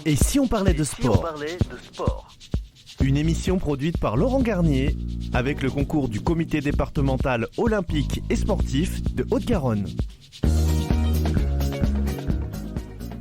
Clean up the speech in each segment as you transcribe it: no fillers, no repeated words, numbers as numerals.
Et si on parlait de sport? Une émission produite par Laurent Garnier avec le concours du comité départemental olympique et sportif de Haute-Garonne.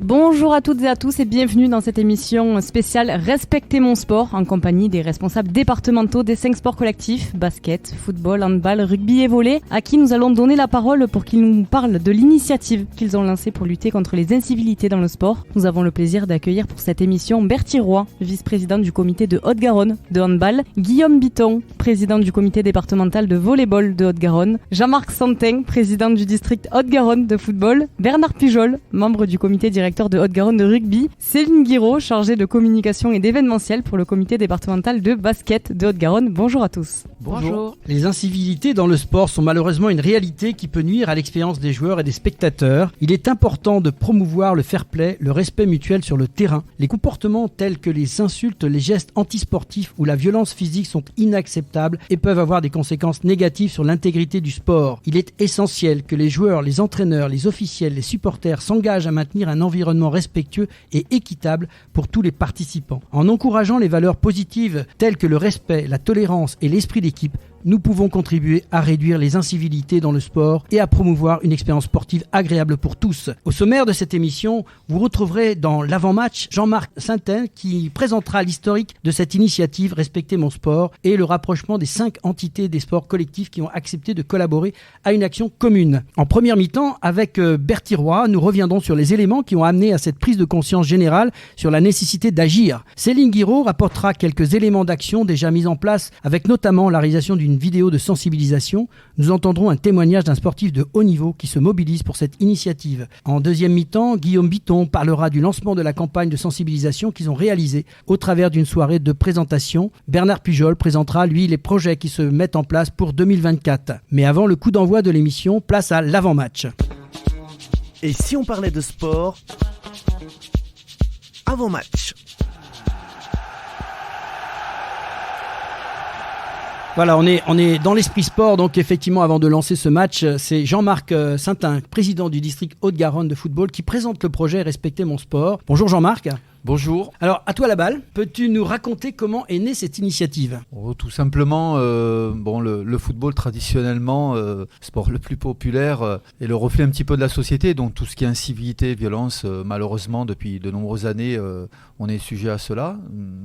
Bonjour à toutes et à tous et bienvenue dans cette émission spéciale Respectez mon sport en compagnie des responsables départementaux des 5 sports collectifs, basket, football, handball, rugby et volley, à qui nous allons donner la parole pour qu'ils nous parlent de l'initiative qu'ils ont lancée pour lutter contre les incivilités dans le sport. Nous avons le plaisir d'accueillir pour cette émission Bertie Roy, vice-président du comité de Haute-Garonne de handball, Guillaume Biton, président du comité départemental de volleyball de Haute-Garonne, Jean-Marc Santin, président du district Haute-Garonne de football, Bernard Pujol, membre du comité directeur de Haute-Garonne de rugby, Céline Guiraud, chargée de communication et d'événementiel pour le comité départemental de basket de Haute-Garonne. Bonjour à tous. Bonjour. Les incivilités dans le sport sont malheureusement une réalité qui peut nuire à l'expérience des joueurs et des spectateurs. Il est important de promouvoir le fair play, le respect mutuel sur le terrain. Les comportements tels que les insultes, les gestes antisportifs ou la violence physique sont inacceptables et peuvent avoir des conséquences négatives sur l'intégrité du sport. Il est essentiel que les joueurs, les entraîneurs, les officiels, les supporters s'engagent à maintenir un environnement respectueux et équitable pour tous les participants. En encourageant les valeurs positives telles que le respect, la tolérance et l'esprit d'équipe, nous pouvons contribuer à réduire les incivilités dans le sport et à promouvoir une expérience sportive agréable pour tous. Au sommaire de cette émission, vous retrouverez dans l'avant-match Jean-Marc Santin qui présentera l'historique de cette initiative Respectez mon sport et le rapprochement des 5 entités des sports collectifs qui ont accepté de collaborer à une action commune. En première mi-temps, avec Bertie Roy, nous reviendrons sur les éléments qui ont amené à cette prise de conscience générale sur la nécessité d'agir. Céline Guiraud rapportera quelques éléments d'action déjà mis en place avec notamment la réalisation d'une vidéo de sensibilisation. Nous entendrons un témoignage d'un sportif de haut niveau qui se mobilise pour cette initiative. En deuxième mi-temps, Guillaume Biton parlera du lancement de la campagne de sensibilisation qu'ils ont réalisée au travers d'une soirée de présentation. Bernard Pujol présentera, lui, les projets qui se mettent en place pour 2024. Mais avant le coup d'envoi de l'émission, place à l'avant-match. Et si on parlait de sport? Avant-match. Voilà, on est dans l'esprit sport, donc effectivement avant de lancer ce match, c'est Jean-Marc Santin, président du district Haute-Garonne de football, qui présente le projet Respectez mon sport. Bonjour Jean-Marc. Bonjour. Alors, à toi la balle, peux-tu nous raconter comment est née cette initiative ? Tout simplement, le football traditionnellement, sport le plus populaire, est le reflet un petit peu de la société, donc tout ce qui est incivilité, violence, malheureusement depuis de nombreuses années, on est sujet à cela.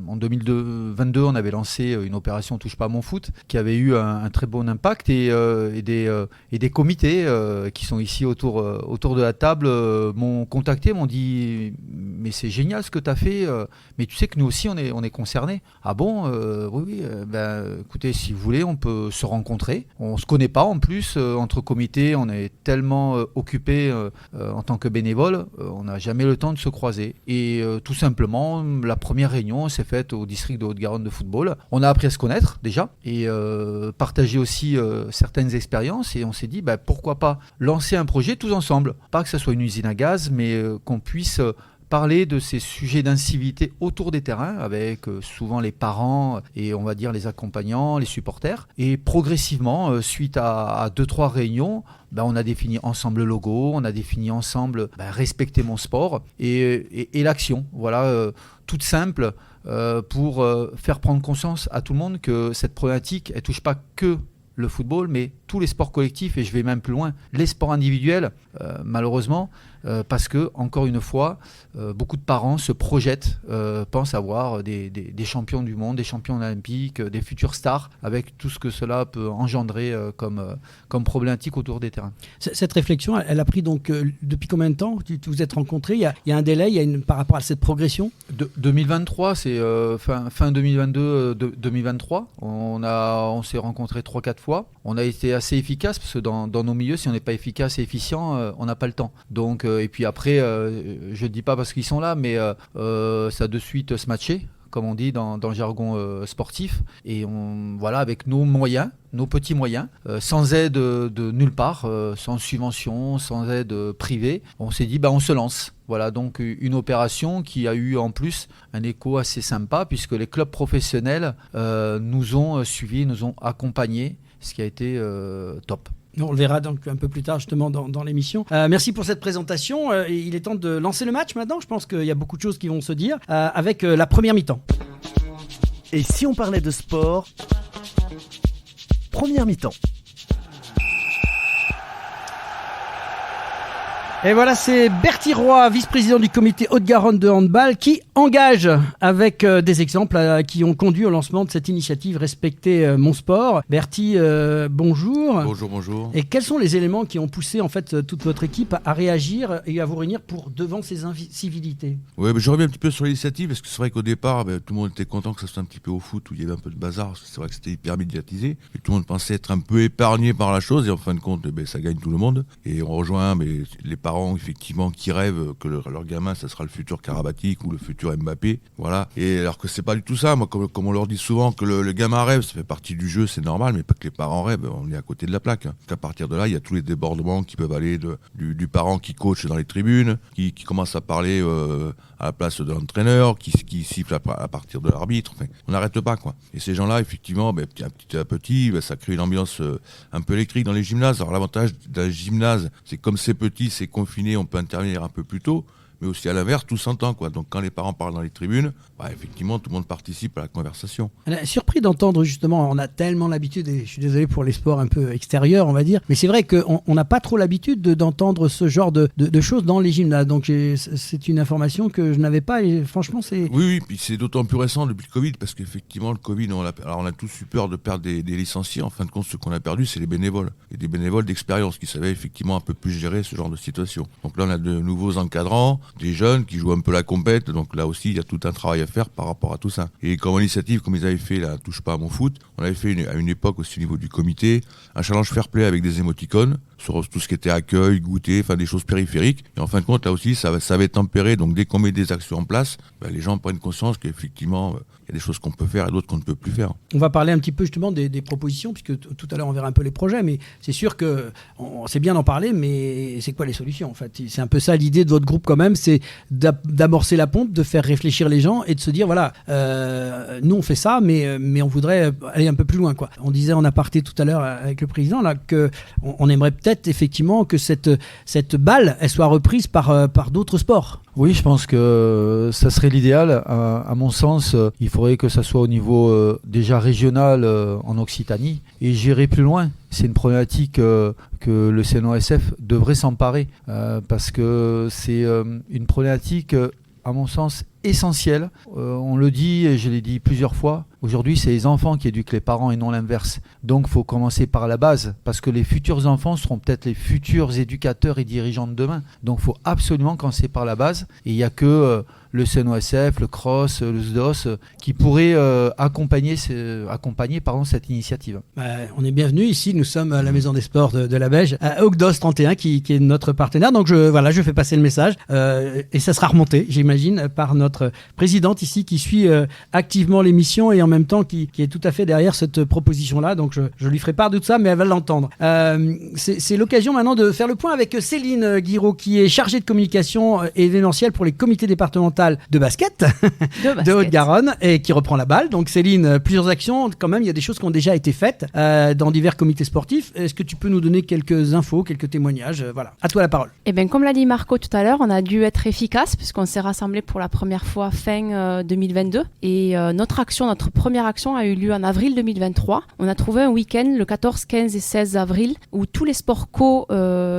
En 2022, on avait lancé une opération Touche pas à mon foot, qui avait eu un très bon impact et des comités qui sont ici autour de la table m'ont contacté, m'ont dit mais c'est génial ce que tu as fait, mais tu sais que nous aussi on est concernés. Ah bon, oui, écoutez, si vous voulez on peut se rencontrer, on se connaît pas en plus, entre comités on est tellement occupés en tant que bénévole, on n'a jamais le temps de se croiser et tout simplement la première réunion s'est faite au district de Haute-Garonne de football. On a appris à se connaître déjà et partager aussi certaines expériences et on s'est dit pourquoi pas lancer un projet tous ensemble, pas que ça soit une usine à gaz mais qu'on puisse parler de ces sujets d'incivilité autour des terrains avec souvent les parents et on va dire les accompagnants, les supporters. Et progressivement, suite à 2-3 réunions, on a défini ensemble le logo, on a défini ensemble Respecter mon sport et l'action. Voilà, toute simple pour faire prendre conscience à tout le monde que cette problématique, elle touche pas que le football, mais tous les sports collectifs, et je vais même plus loin, les sports individuels, malheureusement, parce que, encore une fois, beaucoup de parents se projettent, pensent avoir des champions du monde, des champions olympiques, des futures stars, avec tout ce que cela peut engendrer comme problématique autour des terrains. Cette réflexion, elle a pris donc depuis combien de temps vous êtes rencontrés ? Il y a un délai, par rapport à cette progression ? 2023, c'est fin 2022, 2023. On s'est rencontrés 3-4 fois. On a été assez efficace parce que dans nos milieux, si on n'est pas efficace et efficient, on n'a pas le temps. Donc, et puis après, je ne dis pas parce qu'ils sont là, mais ça a de suite se matcher, comme on dit dans le jargon sportif. Et avec nos moyens, nos petits moyens, sans aide de nulle part, sans subvention, sans aide privée, on s'est dit on se lance. Voilà donc une opération qui a eu en plus un écho assez sympa puisque les clubs professionnels nous ont suivis, nous ont accompagnés, ce qui a été top. On le verra donc un peu plus tard justement dans l'émission. Merci pour cette présentation. Il est temps de lancer le match maintenant. Je pense qu'il y a beaucoup de choses qui vont se dire avec la première mi-temps. Et si on parlait de sport, première mi-temps. Et voilà, c'est Bertie Roy, vice-président du comité Haute-Garonne de handball, qui engage avec des exemples qui ont conduit au lancement de cette initiative Respecter mon sport. Bertie, bonjour. Bonjour. Et quels sont les éléments qui ont poussé en fait toute votre équipe à réagir et à vous réunir pour devant ces incivilités? Oui, je reviens un petit peu sur l'initiative parce que c'est vrai qu'au départ, tout le monde était content que ça soit un petit peu au foot où il y avait un peu de bazar. Parce que c'est vrai que c'était hyper médiatisé et tout le monde pensait être un peu épargné par la chose et en fin de compte, ça gagne tout le monde. Et on rejoint les parents effectivement qui rêvent que leur gamin ça sera le futur Karabatic ou le futur Mbappé, voilà. Et alors que c'est pas du tout ça, moi comme on leur dit souvent que le gamin rêve, ça fait partie du jeu, c'est normal, mais pas que les parents rêvent, on est à côté de la plaque. Qu'à partir de là, il y a tous les débordements qui peuvent aller du parent qui coach dans les tribunes, qui commence à parler à la place de l'entraîneur, qui siffle à partir de l'arbitre. Enfin, on n'arrête pas quoi. Et ces gens-là, effectivement, petit à petit, ça crée une ambiance un peu électrique dans les gymnases. Alors l'avantage d'un gymnase, c'est comme c'est petit, c'est confiné, on peut intervenir un peu plus tôt. Mais aussi à l'inverse, tout s'entend quoi. Donc quand les parents parlent dans les tribunes, effectivement, tout le monde participe à la conversation. On est surpris d'entendre justement, on a tellement l'habitude, et je suis désolé pour les sports un peu extérieurs, on va dire, mais c'est vrai qu'on n'a pas trop l'habitude d'entendre ce genre de choses dans les gymnases. Donc c'est une information que je n'avais pas et franchement c'est... Oui, puis c'est d'autant plus récent depuis le Covid, parce qu'effectivement le Covid, on a tous eu peur de perdre des licenciés. En fin de compte, ce qu'on a perdu, c'est les bénévoles. Et des bénévoles d'expérience qui savaient effectivement un peu plus gérer ce genre de situation. Donc là, on a de nouveaux encadrants, des jeunes qui jouent un peu la compète, donc là aussi il y a tout un travail à faire par rapport à tout ça. Et comme initiative, comme ils avaient fait la Touche pas à mon foot, on avait fait à une époque aussi au niveau du comité un challenge fair play avec des émoticônes sur tout ce qui était accueil, goûter, enfin des choses périphériques. Et en fin de compte, là aussi, ça va être tempéré. Donc dès qu'on met des actions en place, les gens prennent conscience qu'effectivement, il y a des choses qu'on peut faire et d'autres qu'on ne peut plus faire. On va parler un petit peu justement des propositions, puisque tout à l'heure on verra un peu les projets, mais c'est sûr que c'est bien d'en parler, mais c'est quoi les solutions en fait? C'est un peu ça l'idée de votre groupe quand même, c'est d'amorcer la pompe, de faire réfléchir les gens et de se dire voilà, nous on fait ça, mais on voudrait aller un peu plus loin quoi. On disait en aparté tout à l'heure avec le président là que on aimerait peut-être effectivement que cette balle elle soit reprise par d'autres sports. Oui, je pense que ça serait l'idéal. À mon sens, il faudrait que ça soit au niveau déjà régional en Occitanie. Et j'irai plus loin. C'est une problématique que le CNOSF devrait s'emparer parce que c'est une problématique, à mon sens, essentielle. On le dit et je l'ai dit plusieurs fois. Aujourd'hui, c'est les enfants qui éduquent les parents et non l'inverse. Donc, il faut commencer par la base parce que les futurs enfants seront peut-être les futurs éducateurs et dirigeants de demain. Donc, il faut absolument commencer par la base. Et il n'y a que le CNOSF, le CROSS, le SDOS qui pourraient accompagner cette initiative. On est bienvenus ici. Nous sommes à la Maison des Sports de la Beige, à Ogdos 31 qui est notre partenaire. Donc, je fais passer le message et ça sera remonté, j'imagine, par notre présidente ici qui suit activement l'émission et en même temps qui est tout à fait derrière cette proposition-là. Donc, je lui ferai part de tout ça, mais elle va l'entendre. C'est l'occasion maintenant de faire le point avec Céline Guiraud, qui est chargée de communication événementielle pour les comités départementaux de basket de Haute-Garonne et qui reprend la balle. Donc, Céline, plusieurs actions. Quand même, il y a des choses qui ont déjà été faites dans divers comités sportifs. Est-ce que tu peux nous donner quelques infos, quelques témoignages? Voilà. À toi la parole. Eh bien, comme l'a dit Marco tout à l'heure, on a dû être efficace puisqu'on s'est rassemblés pour la première fois fin 2022. Et notre première action a eu lieu en avril 2023. On a trouvé un week-end le 14, 15 et 16 avril où tous les sports co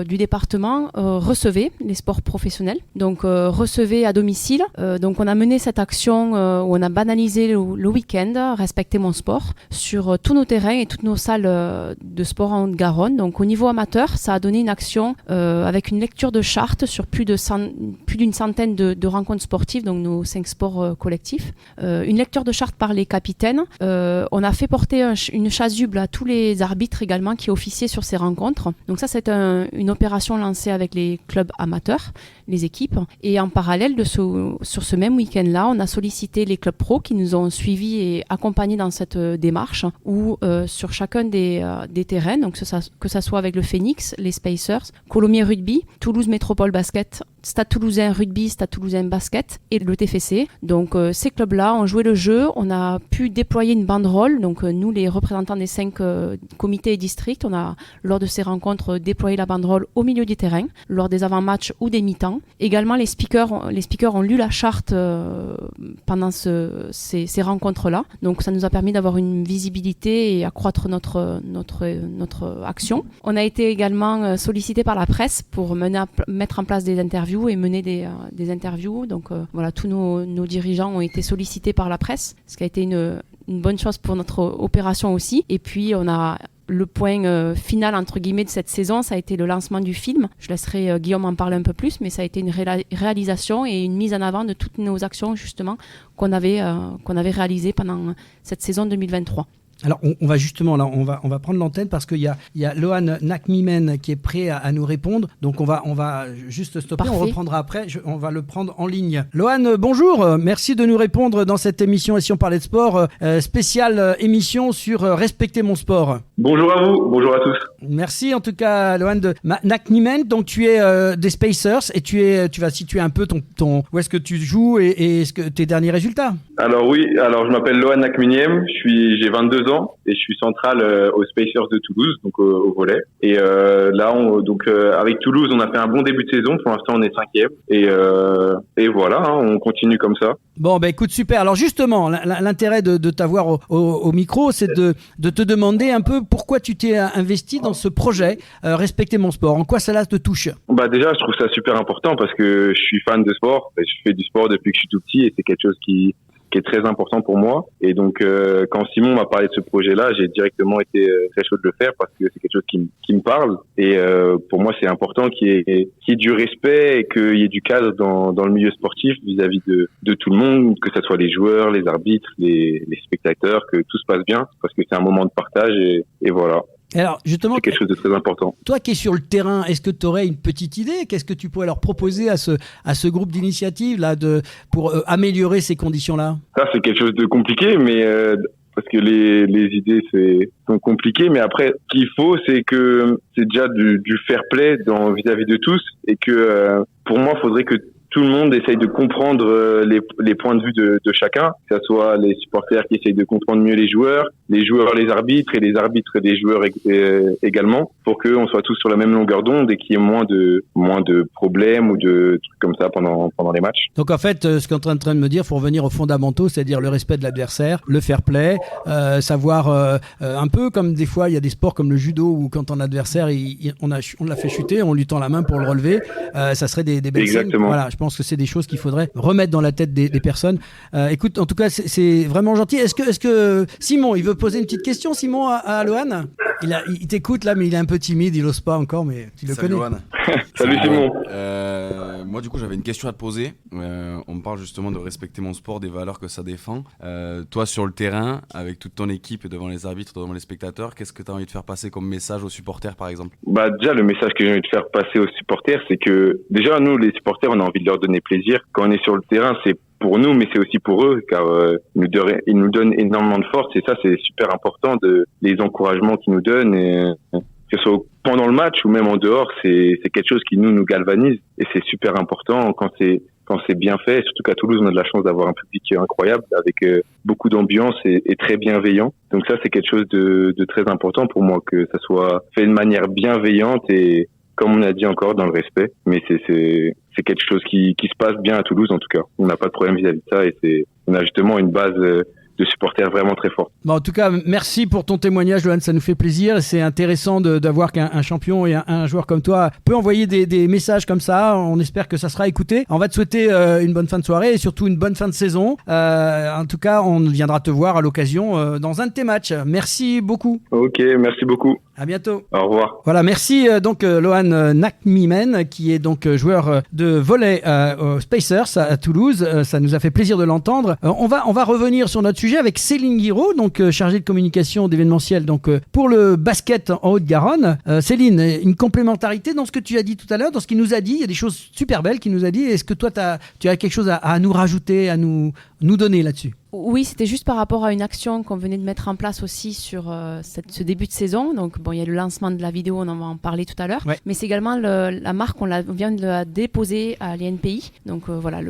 du département recevaient, les sports professionnels, donc recevaient à domicile. Donc on a mené cette action où on a banalisé le week-end, Respecter mon sport, sur tous nos terrains et toutes nos salles de sport en Haute-Garonne. Donc au niveau amateur, ça a donné une action avec une lecture de charte sur plus d'une centaine de rencontres sportives, donc nos 5 sports collectifs. Une lecture de charte par les capitaines. On a fait porter une chasuble à tous les arbitres également qui officiaient sur ces rencontres. Donc ça, c'est une opération lancée avec les clubs amateurs, les équipes. Et en parallèle sur ce même week-end-là, on a sollicité les clubs pro qui nous ont suivis et accompagnés dans cette démarche où sur chacun des terrains, donc que ça soit avec le Phoenix, les Spacers, Colomiers Rugby, Toulouse Métropole Basket Stade Toulousain Rugby, Stade Toulousain Basket et le TFC. Donc ces clubs-là ont joué le jeu, on a pu déployer une banderole. Donc nous, les représentants des 5 comités et districts, on a lors de ces rencontres déployé la banderole au milieu du terrain, lors des avant-matchs ou des mi-temps. Également, les speakers ont lu la charte pendant ces rencontres-là. Donc ça nous a permis d'avoir une visibilité et accroître notre action. On a été également sollicité par la presse pour mettre en place des interviews et mener des interviews. Donc voilà, tous nos dirigeants ont été sollicités par la presse, ce qui a été une bonne chose pour notre opération aussi. Et puis on a le point final entre guillemets de cette saison, ça a été le lancement du film. Je laisserai Guillaume en parler un peu plus, mais ça a été une réalisation et une mise en avant de toutes nos actions justement qu'on avait réalisées pendant cette saison 2023. Alors on va justement là, on va prendre l'antenne parce qu'il y a Lohan Nakmimen qui est prêt à nous répondre. Donc on va juste stopper. Parfait. On reprendra après. On va le prendre en ligne. Lohan, bonjour. Merci de nous répondre dans cette émission Et si on parlait de sport, spéciale émission sur Respecter mon sport. Bonjour à vous. Bonjour à tous. Merci en tout cas Lohan de Nakmimen. Donc tu es des Spacers et tu vas situer un peu ton où est-ce que tu joues et tes derniers résultats. Alors oui. Alors je m'appelle Lohan Nakmimen. J'ai 22 ans. Et je suis central aux Spacers de Toulouse, donc au volley. Et là, avec Toulouse, on a fait un bon début de saison. Pour l'instant, on est 5e. Et voilà, on continue comme ça. Bon, écoute, super. Alors justement, l'intérêt de t'avoir au micro, c'est de te demander un peu pourquoi tu t'es investi dans ce projet Respecter mon sport. En quoi cela te touche ? Déjà, je trouve ça super important parce que je suis fan de sport. Je fais du sport depuis que je suis tout petit et c'est quelque chose qui est très important pour moi. Et donc, quand Simon m'a parlé de ce projet-là, j'ai directement été très chaud de le faire parce que c'est quelque chose qui me parle. Et pour moi, c'est important qu'il y ait du respect et qu'il y ait du cadre dans le milieu sportif vis-à-vis de tout le monde, que ce soit les joueurs, les arbitres, les spectateurs, que tout se passe bien parce que c'est un moment de partage et voilà. Alors, justement, c'est quelque chose de très important. Toi qui es sur le terrain, est-ce que tu aurais une petite idée ? Qu'est-ce que tu pourrais leur proposer à ce groupe d'initiative là pour améliorer ces conditions-là ? Ça, c'est quelque chose de compliqué, mais parce que les idées sont compliquées. Mais après, ce qu'il faut, c'est que c'est déjà du fair play vis-à-vis de tous, et que pour moi, il faudrait que tout le monde essaye de comprendre les points de vue de chacun, que ce soit les supporters qui essayent de comprendre mieux les joueurs les arbitres et les arbitres des joueurs également, pour qu'on soit tous sur la même longueur d'onde et qu'il y ait moins de problèmes ou de trucs comme ça pendant les matchs. Donc en fait, ce qu'on est en train de me dire, il faut revenir aux fondamentaux, c'est-à-dire le respect de l'adversaire, le fair play, savoir un peu comme des fois il y a des sports comme le judo où quand ton adversaire on l'a fait chuter, on lui tend la main pour le relever, ça serait des belles scènes. Voilà, je pense que c'est des choses qu'il faudrait remettre dans la tête des personnes. Écoute, en tout cas, c'est vraiment gentil. Est-ce que Simon, il veut poser une petite question, Simon, à Lohan ? Il t'écoute là, mais il est un peu timide, il n'ose pas encore, mais tu le connais. Lohan. Salut Simon. Moi, du coup, j'avais une question à te poser. On me parle justement de respecter mon sport, des valeurs que ça défend. Toi, sur le terrain, avec toute ton équipe et devant les arbitres, devant les spectateurs, qu'est-ce que tu as envie de faire passer comme message aux supporters, par exemple ? Déjà, le message que j'ai envie de faire passer aux supporters, c'est que déjà, nous, les supporters, on a envie de leur donner plaisir. Quand on est sur le terrain, c'est pour nous, mais c'est aussi pour eux, car ils nous donnent énormément de force, et ça, c'est super important, les encouragements qu'ils nous donnent, et que ce soit pendant le match ou même en dehors, c'est quelque chose qui nous galvanise, et c'est super important quand c'est bien fait. Surtout qu'à Toulouse, on a de la chance d'avoir un public incroyable, avec beaucoup d'ambiance et très bienveillant. Donc ça, c'est quelque chose de très important pour moi, que ça soit fait de manière bienveillante et, comme on a dit encore, dans le respect. Mais c'est quelque chose qui se passe bien à Toulouse, en tout cas. On n'a pas de problème vis-à-vis de ça, et on a justement une base de supporters vraiment très forte. En tout cas, merci pour ton témoignage, Lohan, ça nous fait plaisir. C'est intéressant d'avoir qu'un champion et un joueur comme toi peut envoyer des messages comme ça. On espère que ça sera écouté. On va te souhaiter une bonne fin de soirée et surtout une bonne fin de saison. En tout cas, on viendra te voir à l'occasion dans un de tes matchs. Merci beaucoup. Ok, merci beaucoup. À bientôt. Au revoir. Voilà, merci donc Lohan Nakmimen, qui est donc joueur de volley aux Spacers à Toulouse. Ça nous a fait plaisir de l'entendre. On va revenir sur notre sujet avec Céline Guiraud, donc chargée de communication d'événementiel donc pour le basket en Haute-Garonne. Céline, une complémentarité dans ce que tu as dit tout à l'heure, dans ce qu'il nous a dit. Il y a des choses super belles qu'il nous a dit. Est-ce que toi tu as quelque chose à nous rajouter, à nous donner là-dessus ? Oui, c'était juste par rapport à une action qu'on venait de mettre en place aussi sur ce début de saison. Donc, il y a le lancement de la vidéo, on en va en parler tout à l'heure. Ouais. Mais c'est également la marque, on vient de la déposer à l'INPI. Donc, voilà,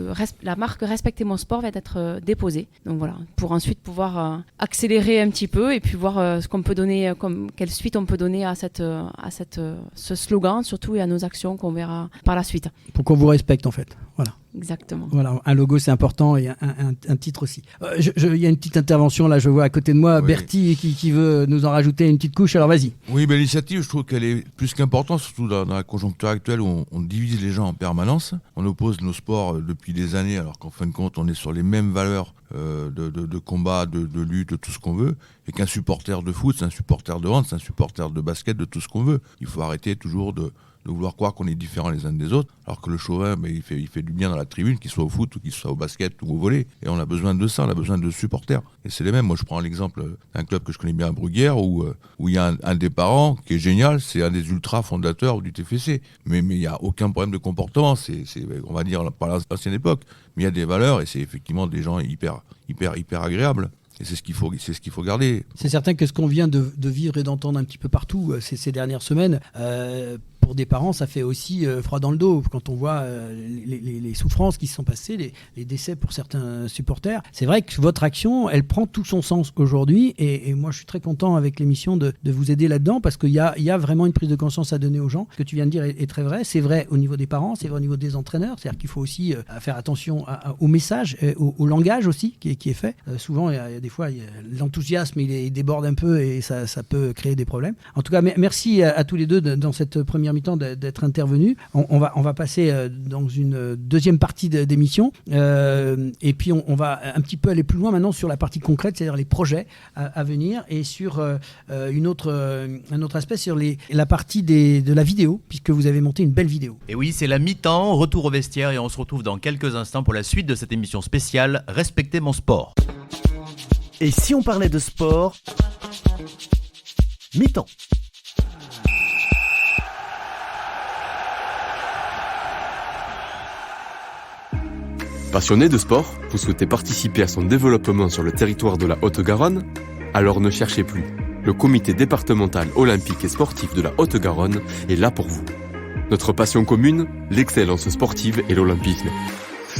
la marque Respectez mon sport va être déposée. Donc, voilà, pour ensuite pouvoir accélérer un petit peu et puis voir ce qu'on peut donner, quelle suite on peut donner à ce slogan, surtout, et à nos actions qu'on verra par la suite. Pour qu'on vous respecte, en fait. Voilà. Exactement. Voilà, un logo c'est important et un titre aussi. Il y a une petite intervention là, je vois à côté de moi, oui. Bertie qui veut nous en rajouter une petite couche, alors vas-y. Oui, mais l'initiative, je trouve qu'elle est plus qu'importante, surtout dans la conjoncture actuelle où on divise les gens en permanence. On oppose nos sports depuis des années, alors qu'en fin de compte, on est sur les mêmes valeurs de combat, de lutte, de tout ce qu'on veut. Et qu'un supporter de foot, c'est un supporter de hand, c'est un supporter de basket, de tout ce qu'on veut. Il faut arrêter toujours de vouloir croire qu'on est différents les uns des autres, alors que le chauvin, il fait du bien dans la tribune, qu'il soit au foot, ou qu'il soit au basket, ou au volley. Et on a besoin de ça, on a besoin de supporters. Et c'est les mêmes. Moi, je prends l'exemple d'un club que je connais bien à Bruguière, où il y a un des parents qui est génial, c'est un des ultras fondateurs du TFC. Mais il n'y a aucun problème de comportement. C'est, on va dire, par l'ancienne époque. Mais il y a des valeurs, et c'est effectivement des gens hyper agréables. Et c'est ce qu'il faut garder. C'est certain que ce qu'on vient de vivre et d'entendre un petit peu partout ces dernières semaines, pour des parents, ça fait aussi froid dans le dos quand on voit les souffrances qui se sont passées, les décès pour certains supporters. C'est vrai que votre action, elle prend tout son sens aujourd'hui, et moi je suis très content avec l'émission de vous aider là-dedans, parce qu'il y a vraiment une prise de conscience à donner aux gens. Ce que tu viens de dire est très vrai. C'est vrai au niveau des parents, c'est vrai au niveau des entraîneurs. C'est-à-dire qu'il faut aussi faire attention au message, au langage aussi qui est fait. Souvent, il y a des fois, l'enthousiasme il déborde un peu et ça peut créer des problèmes. En tout cas, merci à tous les deux dans cette première mi-temps d'être intervenus. On va passer dans une deuxième partie d'émission et puis on va un petit peu aller plus loin maintenant sur la partie concrète, c'est-à-dire les projets à venir, et sur un autre aspect sur la partie de la vidéo, puisque vous avez monté une belle vidéo. Et oui, c'est la mi-temps, retour au vestiaire, et on se retrouve dans quelques instants pour la suite de cette émission spéciale Respectez mon sport. Et si on parlait de sport, mi-temps. Passionné de sport, vous souhaitez participer à son développement sur le territoire de la Haute-Garonne ? Alors ne cherchez plus. Le comité départemental olympique et sportif de la Haute-Garonne est là pour vous. Notre passion commune, l'excellence sportive et l'olympisme.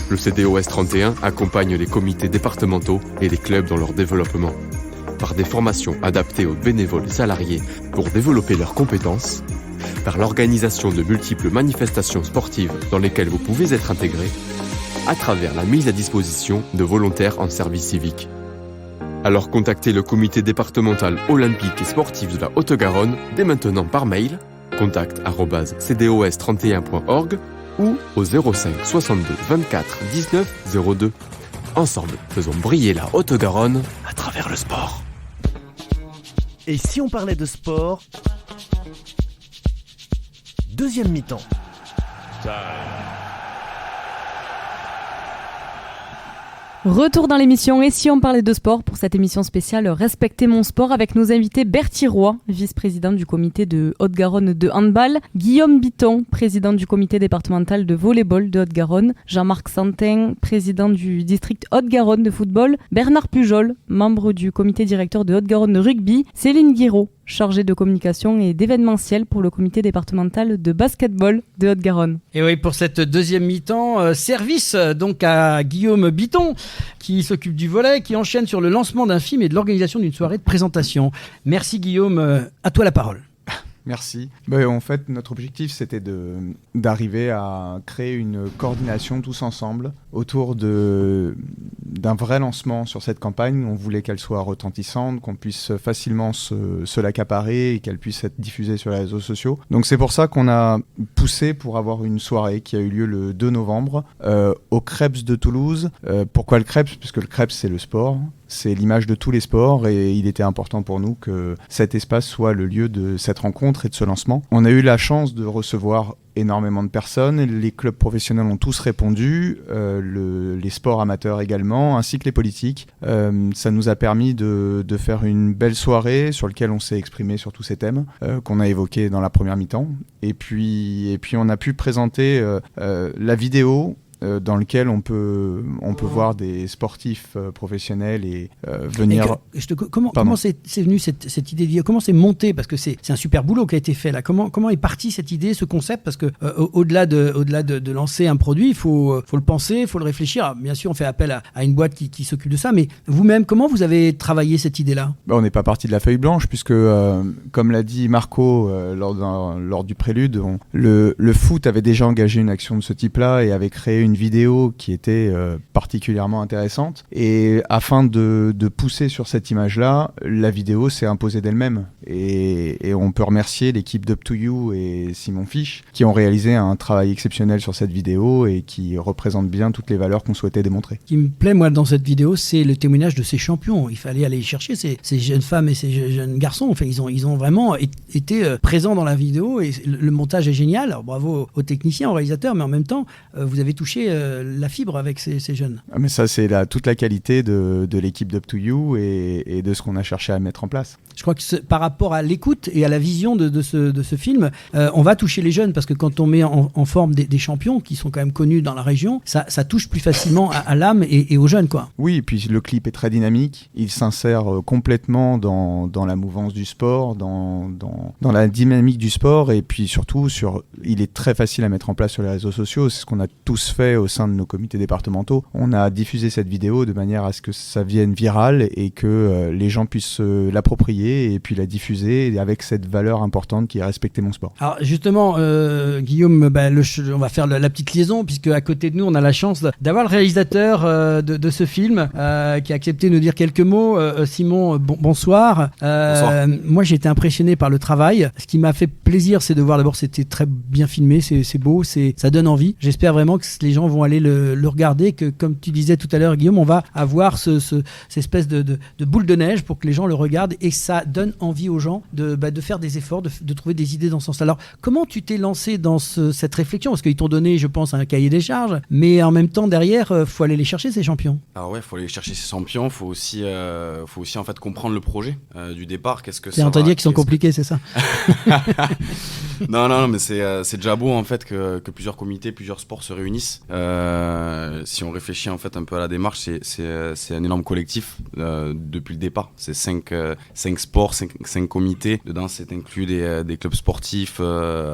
Le CDOS 31 accompagne les comités départementaux et les clubs dans leur développement. Par des formations adaptées aux bénévoles et salariés pour développer leurs compétences, par l'organisation de multiples manifestations sportives dans lesquelles vous pouvez être intégré, à travers la mise à disposition de volontaires en service civique. Alors contactez le comité départemental olympique et sportif de la Haute-Garonne dès maintenant par mail, contact@cdos31.org ou au 05 62 24 19 02. Ensemble, faisons briller la Haute-Garonne à travers le sport. Et si on parlait de sport, deuxième mi-temps. Retour dans l'émission Et si on parlait de sport pour cette émission spéciale Respectez mon sport, avec nos invités Bertie Roy, vice-président du comité de Haute-Garonne de handball, Guillaume Biton, président du comité départemental de volleyball de Haute-Garonne, Jean-Marc Santin, président du district Haute-Garonne de football, Bernard Pujol, membre du comité directeur de Haute-Garonne de rugby, Céline Guiraud, chargée de communication et d'événementiel pour le comité départemental de basketball de Haute-Garonne. Et oui, pour cette deuxième mi-temps, service donc à Guillaume Biton, qui s'occupe du volley, qui enchaîne sur le lancement d'un film et de l'organisation d'une soirée de présentation. Merci Guillaume, à toi la parole. Merci. En fait, notre objectif, c'était d'arriver à créer une coordination tous ensemble autour d'un vrai lancement sur cette campagne. On voulait qu'elle soit retentissante, qu'on puisse facilement se l'accaparer et qu'elle puisse être diffusée sur les réseaux sociaux. Donc c'est pour ça qu'on a poussé pour avoir une soirée qui a eu lieu le 2 novembre au Krebs de Toulouse. Pourquoi le Krebs ? Puisque le Krebs, c'est le sport. C'est l'image de tous les sports et il était important pour nous que cet espace soit le lieu de cette rencontre et de ce lancement. On a eu la chance de recevoir énormément de personnes, les clubs professionnels ont tous répondu, les sports amateurs également, ainsi que les politiques. Ça nous a permis de faire une belle soirée sur laquelle on s'est exprimé sur tous ces thèmes qu'on a évoqués dans la première mi-temps. Et puis on a pu présenter la vidéo dans lequel on peut voir des sportifs professionnels et venir... Comment c'est venu cette idée de vidéo? Comment c'est monté? Parce que c'est un super boulot qui a été fait là. Comment est partie cette idée, ce concept? Parce que au-delà de lancer un produit, il faut le penser, il faut le réfléchir. Alors, bien sûr, on fait appel à une boîte qui s'occupe de ça, mais vous-même, comment vous avez travaillé cette idée-là? On n'est pas parti de la feuille blanche, puisque, comme l'a dit Marco lors du prélude, le foot avait déjà engagé une action de ce type-là et avait créé une vidéo qui était particulièrement intéressante. Et afin de pousser sur cette image-là, la vidéo s'est imposée d'elle-même. Et on peut remercier l'équipe d'Up2You et Simon Fisch qui ont réalisé un travail exceptionnel sur cette vidéo et qui représente bien toutes les valeurs qu'on souhaitait démontrer. Ce qui me plaît, moi, dans cette vidéo, c'est le témoignage de ces champions. Il fallait aller chercher ces jeunes femmes et ces jeunes garçons. Enfin, ils ont vraiment été présents dans la vidéo et le montage est génial. Alors, bravo aux techniciens, aux réalisateurs, mais en même temps, vous avez touché la fibre avec ces jeunes. Mais ça, c'est toute la qualité de l'équipe d'Up2You et de ce qu'on a cherché à mettre en place. Je crois que par rapport à l'écoute et à la vision de ce film, on va toucher les jeunes parce que quand on met en forme des champions qui sont quand même connus dans la région, ça touche plus facilement à l'âme et aux jeunes, quoi. Oui, et puis le clip est très dynamique. Il s'insère complètement dans la mouvance du sport, dans la dynamique du sport, et puis surtout, il est très facile à mettre en place sur les réseaux sociaux. C'est ce qu'on a tous fait au sein de nos comités départementaux. On a diffusé cette vidéo de manière à ce que ça vienne viral et que les gens puissent l'approprier et puis la diffuser avec cette valeur importante qui est respecter mon sport. Alors justement, Guillaume, on va faire la petite liaison puisque à côté de nous, on a la chance d'avoir le réalisateur de ce film qui a accepté de nous dire quelques mots. Simon, bonsoir. Bonsoir. Moi, j'ai été impressionné par le travail. Ce qui m'a fait plaisir, c'est de voir d'abord, c'était très bien filmé, c'est beau, ça donne envie. J'espère vraiment que les gens vont aller le regarder, que comme tu disais tout à l'heure, Guillaume, on va avoir cette espèce de boule de neige pour que les gens le regardent et ça donne envie aux gens de faire des efforts, de trouver des idées dans ce sens. Alors, comment tu t'es lancé dans cette réflexion? Parce qu'ils t'ont donné, je pense, un cahier des charges, mais en même temps, derrière, faut aller les chercher, ces champions. Alors ouais, faut aller chercher ces champions, faut aussi en fait comprendre le projet du départ. Qu'est-ce que c'est entendu dire qu'ils sont compliqués, c'est ça? Non, mais c'est déjà beau en fait que plusieurs comités, plusieurs sports se réunissent. Si on réfléchit en fait un peu à la démarche, c'est un énorme collectif depuis le départ. C'est 5 sports, 5 comités. Dedans, c'est inclus des clubs sportifs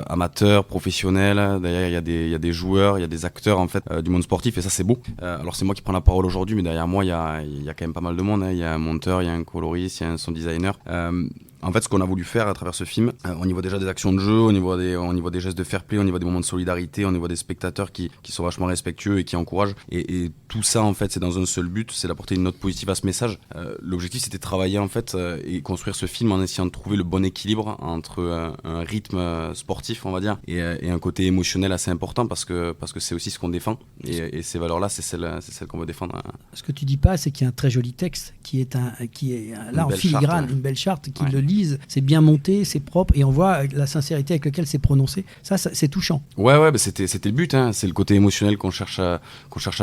amateurs, professionnels. Derrière, il y a des joueurs, il y a des acteurs en fait du monde sportif et ça c'est beau. Alors c'est moi qui prends la parole aujourd'hui, mais derrière moi il y a quand même pas mal de monde. Il y a un monteur, il y a un coloriste, il y a un sound designer. En fait, ce qu'on a voulu faire à travers ce film, au niveau déjà des actions de jeu, au niveau des gestes de fair play, au niveau des moments de solidarité, au niveau des spectateurs qui sont vachement respectueux et qui encouragent. Et tout ça, en fait, c'est dans un seul but, c'est d'apporter une note positive à ce message. L'objectif, c'était de travailler, en fait, et construire ce film en essayant de trouver le bon équilibre entre un rythme sportif, on va dire, et un côté émotionnel assez important parce que c'est aussi ce qu'on défend. Et ces valeurs-là, c'est celles qu'on veut défendre. Ce que tu dis pas, c'est qu'il y a un très joli texte qui est là en filigrane, charte, une belle charte qui le lise. C'est bien monté, c'est propre et on voit la sincérité avec laquelle c'est prononcé. Ça c'est touchant. Ouais, bah c'était le but. Hein. C'est le côté émotionnel qu'on cherche à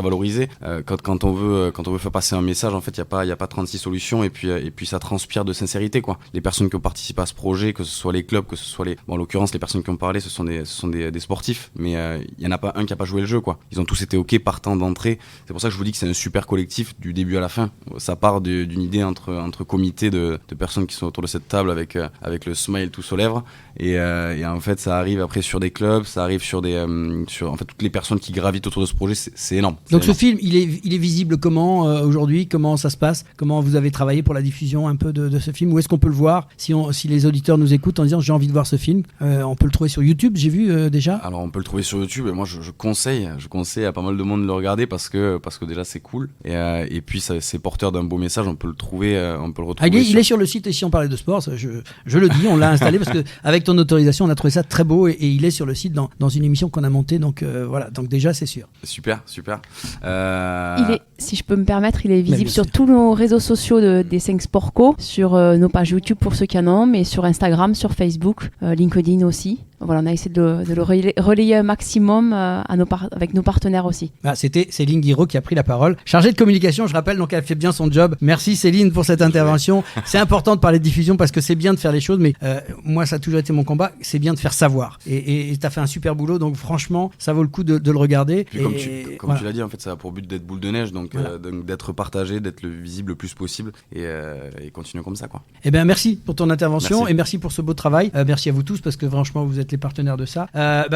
valoriser. Quand on veut faire passer un message, en fait, il y a pas 36 solutions et puis ça transpire de sincérité, quoi. Les personnes qui ont participé à ce projet, que ce soit les clubs, que ce soit en l'occurrence les personnes qui ont parlé, ce sont des sportifs, mais il y en a pas un qui a pas joué le jeu, quoi. Ils ont tous été ok partant d'entrée. C'est pour ça que je vous dis que c'est un super collectif du début à la fin. Ça part d'une idée entre comités de personnes qui sont autour de cette table avec le smile tous aux lèvres et en fait ça arrive après sur des clubs, ça arrive sur en fait toutes les personnes qui gravitent autour de ce projet. C'est énorme. Donc ce film il est visible comment aujourd'hui, comment ça se passe, comment vous avez travaillé pour la diffusion un peu de ce film, où est-ce qu'on peut le voir si les auditeurs nous écoutent en disant j'ai envie de voir ce film, on peut le trouver sur YouTube, j'ai vu déjà. Alors on peut le trouver sur YouTube et moi je conseille à pas mal de monde de le regarder parce que déjà c'est cool et puis c'est porteur d'un beau message. On peut le retrouver. Il est sur le site. Et si on parlait de sport, je le dis, on l'a installé parce que avec ton autorisation, on a trouvé ça très beau et il est sur le site dans une émission qu'on a montée. Donc voilà, donc déjà c'est sûr. Super. Si je peux me permettre, il est visible bien sur sûr. tous nos réseaux sociaux des 5 Sport Co, sur nos pages YouTube pour ceux qui en ont, mais sur Instagram, sur Facebook, LinkedIn aussi. Voilà, on a essayé de le relayer un maximum avec nos partenaires aussi. C'était Céline Guiraud qui a pris la parole. Chargée de communication, je rappelle, donc elle fait bien son job. Merci Céline pour cette intervention. C'est important de parler de diffusion parce que c'est bien de faire les choses, mais moi ça a toujours été mon combat, c'est bien de faire savoir. Et tu as fait un super boulot, donc franchement, ça vaut le coup de le regarder. Puis comme tu l'as dit, en fait, ça a pour but d'être boule de neige, donc d'être partagé, d'être le visible le plus possible et continuer comme ça, quoi. Eh bien, merci pour ton intervention. Merci. Et merci pour ce beau travail. Merci à vous tous parce que franchement, vous êtes les partenaires de ça.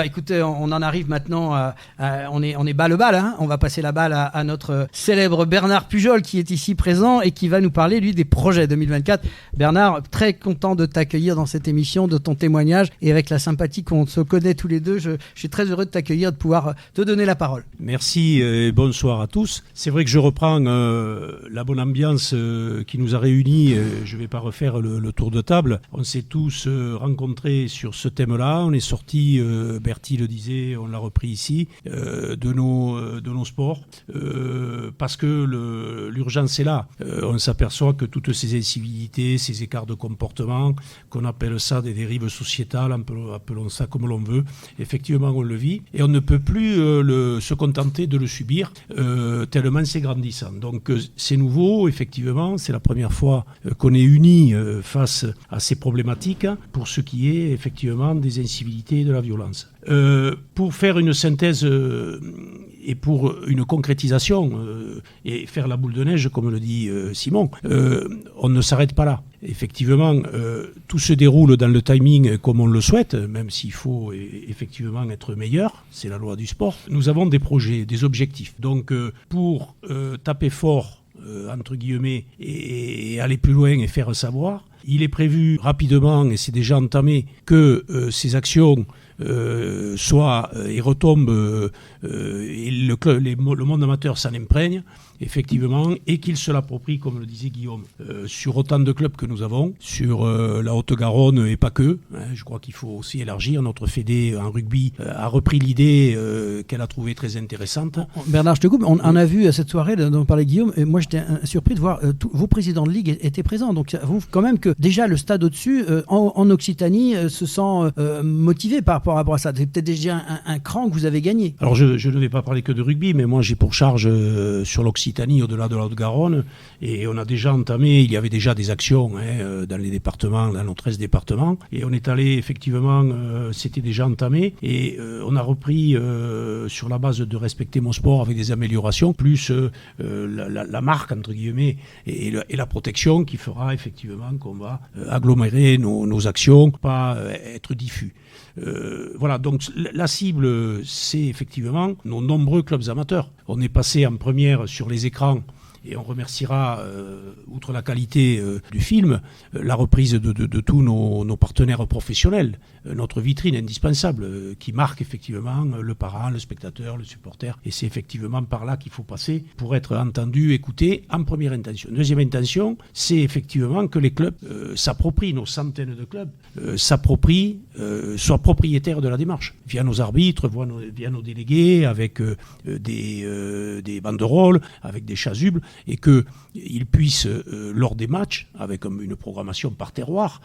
Écoutez, on en arrive maintenant on est balle-balle, hein. On va passer la balle à notre célèbre Bernard Pujol qui est ici présent et qui va nous parler, lui, des projets 2024. Bernard, très content de t'accueillir dans cette émission, de ton témoignage et avec la sympathie qu'on se connaît tous les deux, je suis très heureux de t'accueillir, de pouvoir te donner la parole. Merci et bonsoir à tous. C'est vrai que je reprends la bonne ambiance qui nous a réunis. Je ne vais pas refaire le tour de table. On s'est tous rencontrés sur ce thème-là. On est sortis, Bertie le disait, on l'a repris ici, de nos sports parce que l'urgence est là. On s'aperçoit que toutes ces incivilités, ces écarts de comportement, qu'on appelle ça des dérives sociétales, appelons ça comme l'on veut, effectivement on le vit et on ne peut plus se contenter de le subir tellement c'est grandissant. Donc c'est nouveau, effectivement, c'est la première fois qu'on est unis face à ces problématiques pour ce qui est effectivement des incivilités et de la violence. Pour faire une synthèse et pour une concrétisation et faire la boule de neige, comme le dit Simon, on ne s'arrête pas là. Effectivement, tout se déroule dans le timing comme on le souhaite, même s'il faut effectivement être meilleur, c'est la loi du sport. Nous avons des projets, des objectifs. Donc pour taper fort, entre guillemets, et aller plus loin et faire savoir, il est prévu rapidement, et c'est déjà entamé, que ces actions soient et retombent, et le monde amateur s'en imprègne, effectivement, et qu'il se l'approprie, comme le disait Guillaume, sur autant de clubs que nous avons, sur la Haute-Garonne et pas que. Je crois qu'il faut aussi élargir. Notre fédé en rugby a repris l'idée qu'elle a trouvée très intéressante. Bernard, je te coupe, on a vu à cette soirée dont parlait Guillaume, et moi j'étais surpris de voir vos présidents de ligue étaient présents, donc ça prouve quand même que déjà le stade au-dessus, en Occitanie, se sent motivé par rapport à ça. C'est peut-être déjà un cran que vous avez gagné. Alors je ne vais pas parler que de rugby, mais moi j'ai pour charge sur l'Occitanie, au-delà de la Haute-Garonne, et on a déjà entamé, il y avait déjà des actions dans les départements, dans nos 13 départements, et on est allé effectivement, c'était déjà entamé, et on a repris sur la base de respecter mon sport avec des améliorations, plus la marque entre guillemets, et la protection qui fera effectivement qu'on va agglomérer nos actions, pas être diffus. Voilà, donc la cible, c'est effectivement nos nombreux clubs amateurs. On est passé en première sur les écrans et on remerciera, outre la qualité du film, la reprise de tous nos partenaires professionnels, notre vitrine indispensable qui marque effectivement le parent, le spectateur, le supporter. Et c'est effectivement par là qu'il faut passer pour être entendu, écouté en première intention. Deuxième intention, c'est effectivement que les clubs s'approprient, nos centaines de clubs, soient propriétaires de la démarche, via nos arbitres, via nos délégués, avec des banderoles, avec des chasubles, et qu'ils puissent, lors des matchs, avec une programmation par terroir,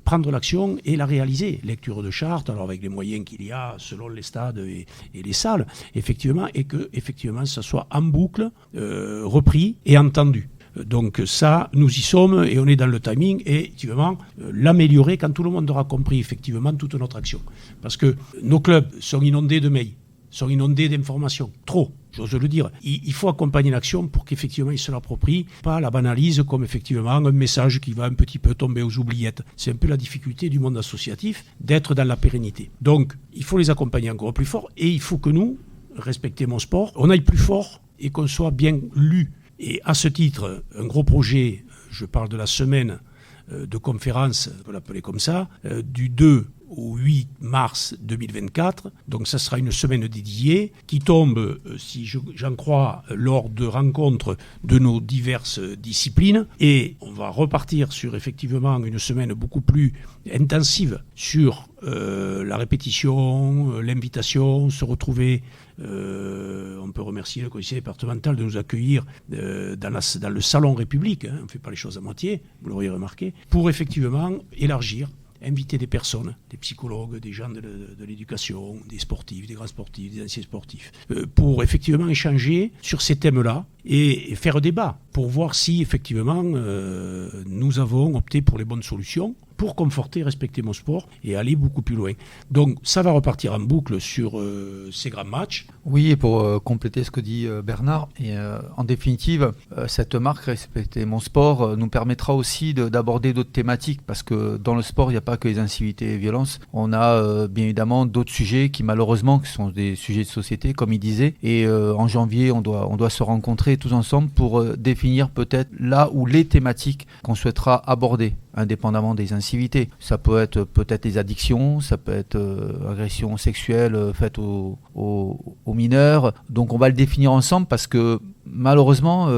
prendre l'action et la réaliser. Lecture de charte, alors avec les moyens qu'il y a selon les stades et les salles, effectivement, et que effectivement, ça soit en boucle, repris et entendu. Donc ça, nous y sommes et on est dans le timing et effectivement l'améliorer quand tout le monde aura compris effectivement toute notre action. Parce que nos clubs sont inondés de mails, sont inondés d'informations, trop, j'ose le dire. Il faut accompagner l'action pour qu'effectivement ils se l'approprient, pas la banalise comme effectivement un message qui va un petit peu tomber aux oubliettes. C'est un peu la difficulté du monde associatif d'être dans la pérennité. Donc il faut les accompagner encore plus fort et il faut que nous, respecter mon sport, on aille plus fort et qu'on soit bien lus. Et à ce titre, un gros projet, je parle de la semaine de conférence, on peut l'appeler comme ça, du 2 au 8 mars 2024. Donc ça sera une semaine dédiée qui tombe, si j'en crois, lors de rencontres de nos diverses disciplines. Et on va repartir sur effectivement une semaine beaucoup plus intensive sur la répétition, l'invitation, se retrouver On peut remercier le conseil départemental de nous accueillir dans le salon République, on ne fait pas les choses à moitié, vous l'auriez remarqué, pour effectivement élargir, inviter des personnes, des psychologues, des gens de l'éducation, des sportifs, des grands sportifs, des anciens sportifs, pour effectivement échanger sur ces thèmes-là et faire débat, pour voir si effectivement nous avons opté pour les bonnes solutions, pour conforter et respecter mon sport et aller beaucoup plus loin. Donc ça va repartir en boucle sur ces grands matchs. Oui, et pour compléter ce que dit Bernard, et en définitive, cette marque Respecter mon sport nous permettra aussi d'aborder d'autres thématiques, parce que dans le sport, il n'y a pas que les incivilités et violences. On a bien évidemment d'autres sujets qui malheureusement qui sont des sujets de société, comme il disait, et en janvier, on doit se rencontrer tous ensemble pour définir peut-être là où les thématiques qu'on souhaitera aborder, indépendamment des incivilités. Ça peut être peut-être les addictions, ça peut être agressions sexuelles faites aux mineurs. Donc on va le définir ensemble, parce que malheureusement,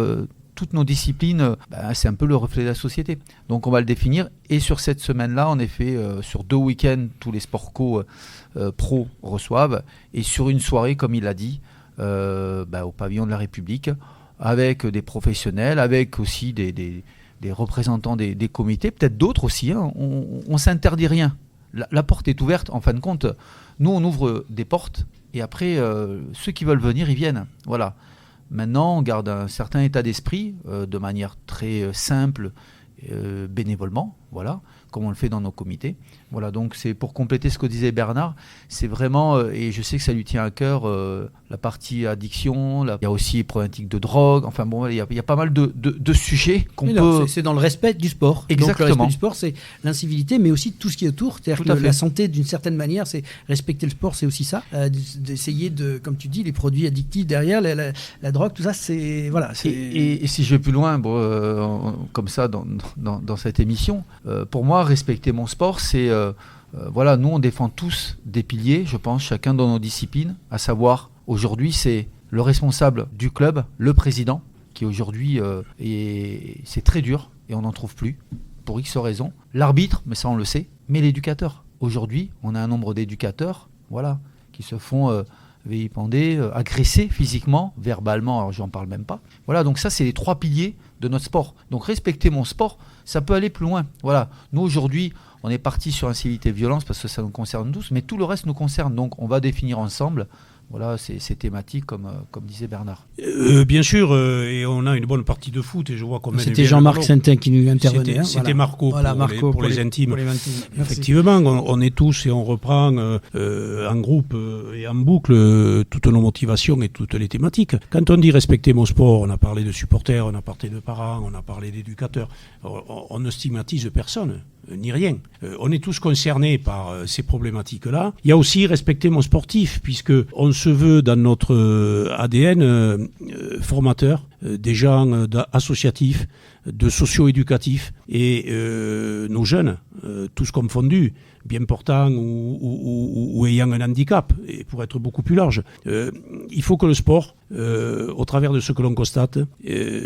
toutes nos disciplines, c'est un peu le reflet de la société. Donc on va le définir. Et sur cette semaine-là, en effet, sur 2 week-ends, tous les sports co pro reçoivent. Et sur une soirée, comme il l'a dit, au pavillon de la République, avec des professionnels, avec aussi des représentants des comités, peut-être d'autres aussi. On s'interdit rien. La porte est ouverte. En fin de compte, nous, on ouvre des portes, et après, ceux qui veulent venir, ils viennent. Voilà. Maintenant, on garde un certain état d'esprit, de manière très simple, bénévolement, voilà, comme on le fait dans nos comités. Voilà, donc c'est pour compléter ce que disait Bernard, c'est vraiment, et je sais que ça lui tient à cœur, la partie addiction, il y a aussi les problématiques de drogue, enfin bon, il y a pas mal de sujets qu'on peut... C'est dans le respect du sport. Exactement. Donc le respect du sport, c'est l'incivilité, mais aussi tout ce qui est autour, c'est-à-dire que la santé, d'une certaine manière, c'est respecter le sport, c'est aussi ça, d'essayer de, comme tu dis, les produits addictifs derrière, la drogue, tout ça, c'est... Voilà, et si je vais plus loin, comme ça, dans cette émission, pour moi, respecter mon sport, c'est... voilà, nous on défend tous des piliers, je pense, chacun dans nos disciplines, à savoir, aujourd'hui, c'est le responsable du club, le président, qui aujourd'hui, c'est très dur, et on n'en trouve plus, pour X raisons. L'arbitre, mais ça on le sait, mais l'éducateur. Aujourd'hui, on a un nombre d'éducateurs, voilà, qui se font vilipender, agresser physiquement, verbalement, alors j'en parle même pas. Voilà, donc ça c'est les 3 piliers de notre sport. Donc respecter mon sport, ça peut aller plus loin. Voilà, nous aujourd'hui, on est parti sur incivilité et violence parce que ça nous concerne tous, mais tout le reste nous concerne. Donc on va définir ensemble, voilà, ces thématiques comme disait Bernard. Bien sûr, et on a une bonne partie de foot, et je vois qu'on C'était Jean-Marc Saintin qui nous intervenait. C'était Marco, pour les intimes. Pour les intimes. Effectivement, on est tous, et on reprend en groupe et en boucle toutes nos motivations et toutes les thématiques. Quand on dit respecter mon sport, on a parlé de supporters, on a parlé de parents, on a parlé d'éducateurs. On ne stigmatise personne, ni rien. On est tous concernés par ces problématiques-là. Il y a aussi respecter mon sportif, puisque on se veut dans notre ADN formateur, des gens associatifs, de socio-éducatifs, et nos jeunes, tous confondus, bien portants ou ayant un handicap, et pour être beaucoup plus large. Il faut que le sport, au travers de ce que l'on constate,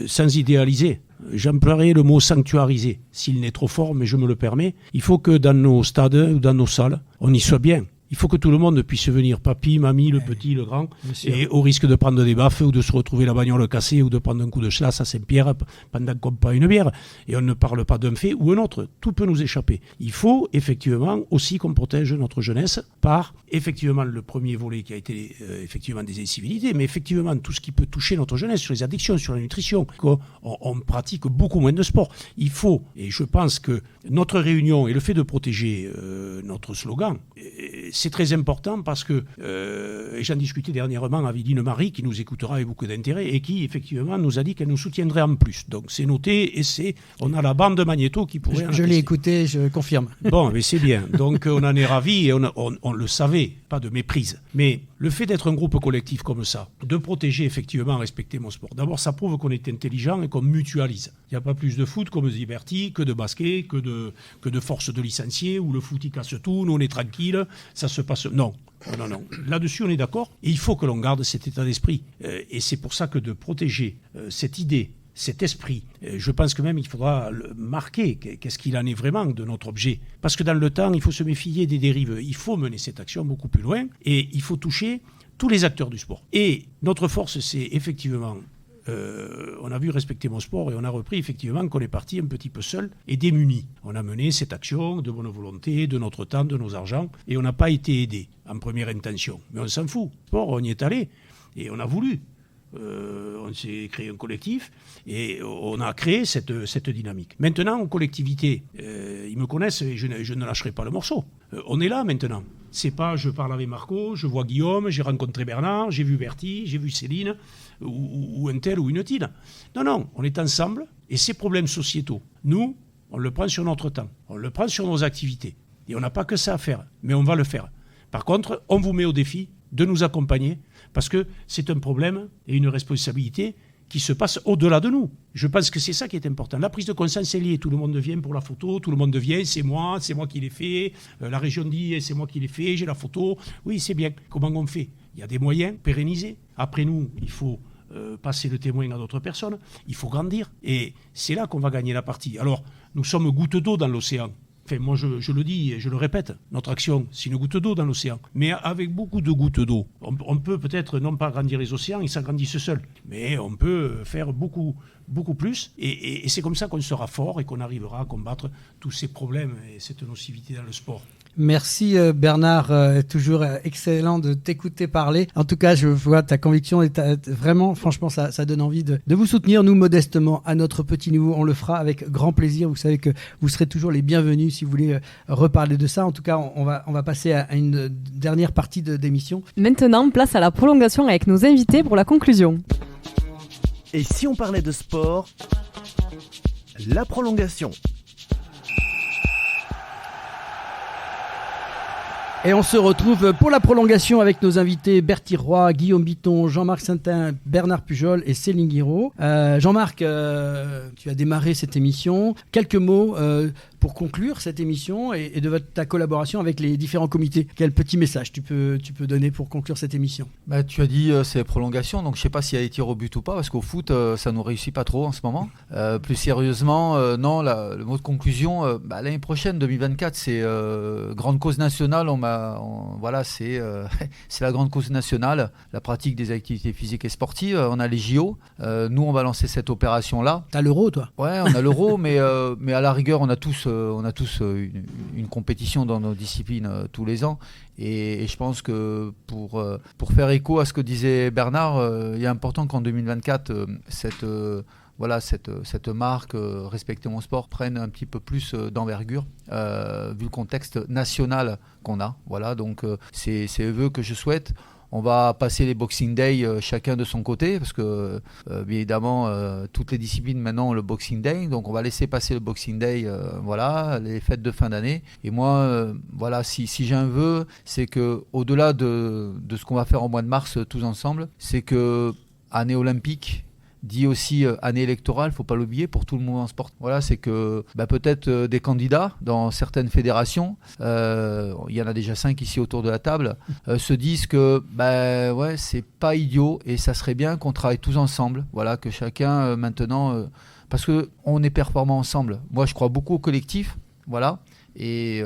sans idéaliser, j'emploierai le mot sanctuariser, s'il n'est trop fort, mais je me le permets, il faut que dans nos stades ou dans nos salles, on y soit bien. Il faut que tout le monde puisse venir, papy, mamie, le petit, le grand, et au risque de prendre des baffes ou de se retrouver la bagnole cassée ou de prendre un coup de chlasse à Saint-Pierre pendant qu'on boit une bière. Et on ne parle pas d'un fait ou un autre. Tout peut nous échapper. Il faut effectivement aussi qu'on protège notre jeunesse par effectivement le premier volet qui a été effectivement des incivilités, mais effectivement tout ce qui peut toucher notre jeunesse sur les addictions, sur la nutrition. On pratique beaucoup moins de sport. Il faut, et je pense que notre réunion et le fait de protéger notre slogan, c'est très important parce que, et j'en discutais dernièrement avec Dine Marie, qui nous écoutera avec beaucoup d'intérêt et qui, effectivement, nous a dit qu'elle nous soutiendrait en plus. Donc, c'est noté et on a la bande de magnéto qui pourrait... Je l'ai écouté, je confirme. Bon, mais c'est bien. Donc, on en est ravis et on le savait, pas de méprise. Mais le fait d'être un groupe collectif comme ça, de protéger, effectivement, respecter mon sport, d'abord, ça prouve qu'on est intelligent et qu'on mutualise. Il n'y a pas plus de foot comme Ziberti, que de basket, que de force de licenciés, où le foot, il casse tout, nous, on est tranquille, ça se passe... Non. Là-dessus, on est d'accord. Et il faut que l'on garde cet état d'esprit. Et c'est pour ça que de protéger cette idée, cet esprit, je pense que même il faudra le marquer. Qu'est-ce qu'il en est vraiment de notre objet? Parce que dans le temps, il faut se méfier des dérives. Il faut mener cette action beaucoup plus loin. Et il faut toucher tous les acteurs du sport. Et notre force, c'est effectivement... on a vu respecter mon sport et on a repris effectivement qu'on est parti un petit peu seul et démuni. On a mené cette action de bonne volonté, de notre temps, de nos argents et on n'a pas été aidé en première intention. Mais on s'en fout. Sport, on y est allé et on a voulu. On s'est créé un collectif et on a créé cette dynamique. Maintenant, en collectivité, ils me connaissent et je ne lâcherai pas le morceau. On est là maintenant. C'est pas je parle avec Marco, je vois Guillaume, j'ai rencontré Bernard, j'ai vu Bertie, j'ai vu Céline ou un tel ou une tille. Non, on est ensemble et ces problèmes sociétaux, nous, on le prend sur notre temps, on le prend sur nos activités et on n'a pas que ça à faire, mais on va le faire. Par contre, on vous met au défi de nous accompagner parce que c'est un problème et une responsabilité qui se passe au-delà de nous. Je pense que c'est ça qui est important. La prise de conscience est liée. Tout le monde vient pour la photo, tout le monde vient, c'est moi qui l'ai fait. La région dit, c'est moi qui l'ai fait, j'ai la photo. Oui, c'est bien. Comment on fait ? Il y a des moyens pérennisés. Après nous, il faut passer le témoin à d'autres personnes. Il faut grandir. Et c'est là qu'on va gagner la partie. Alors, nous sommes gouttes d'eau dans l'océan. Enfin, moi, je le dis et je le répète, notre action, c'est une goutte d'eau dans l'océan. Mais avec beaucoup de gouttes d'eau, on peut peut-être non pas agrandir les océans, ils s'agrandissent seuls. Mais on peut faire beaucoup plus. Et c'est comme ça qu'on sera fort et qu'on arrivera à combattre tous ces problèmes et cette nocivité dans le sport. Merci Bernard, toujours excellent de t'écouter parler. En tout cas, je vois ta conviction et vraiment, franchement, ça donne envie de vous soutenir. Nous, modestement, à notre petit niveau, on le fera avec grand plaisir. Vous savez que vous serez toujours les bienvenus si vous voulez reparler de ça. En tout cas, on va passer à une dernière partie d'émission. Maintenant, place à la prolongation avec nos invités pour la conclusion. Et si on parlait de sport, la prolongation. Et on se retrouve pour la prolongation avec nos invités Bertie Roy, Guillaume Bitton, Jean-Marc Saintin, Bernard Pujol et Céline Guiraud. Jean-Marc, tu as démarré cette émission. Quelques mots pour conclure cette émission et de ta collaboration avec les différents comités. Quel petit message tu peux donner pour conclure cette émission ? Tu as dit c'est prolongation, donc je ne sais pas s'il y a des tirs au but ou pas, parce qu'au foot, ça ne nous réussit pas trop en ce moment. Plus sérieusement, non, le mot de conclusion, l'année prochaine, 2024, c'est grande cause nationale. Voilà, c'est la grande cause nationale, la pratique des activités physiques et sportives. On a les JO. Nous, on va lancer cette opération-là. T'as l'Euro, toi ? Ouais, on a l'Euro, mais à la rigueur, on a tous une compétition dans nos disciplines tous les ans. Et je pense que pour faire écho à ce que disait Bernard, il est important qu'en 2024, cette marque Respecter mon sport prenne un petit peu plus d'envergure vu le contexte national qu'on a. Voilà, donc c'est le vœu que je souhaite. On va passer les Boxing Day chacun de son côté parce que bien évidemment toutes les disciplines maintenant ont le Boxing Day, donc on va laisser passer le Boxing Day, les fêtes de fin d'année. Et moi si j'ai un vœu, c'est que au-delà de ce qu'on va faire au mois de mars tous ensemble, c'est que année olympique dit aussi année électorale, faut pas l'oublier pour tout le mouvement sportif. Voilà, c'est que peut-être des candidats dans certaines fédérations, il y en a déjà 5 ici autour de la table, se disent que c'est pas idiot et ça serait bien qu'on travaille tous ensemble. Voilà, que chacun maintenant, parce que on est performant ensemble. Moi, je crois beaucoup au collectif. Voilà. Et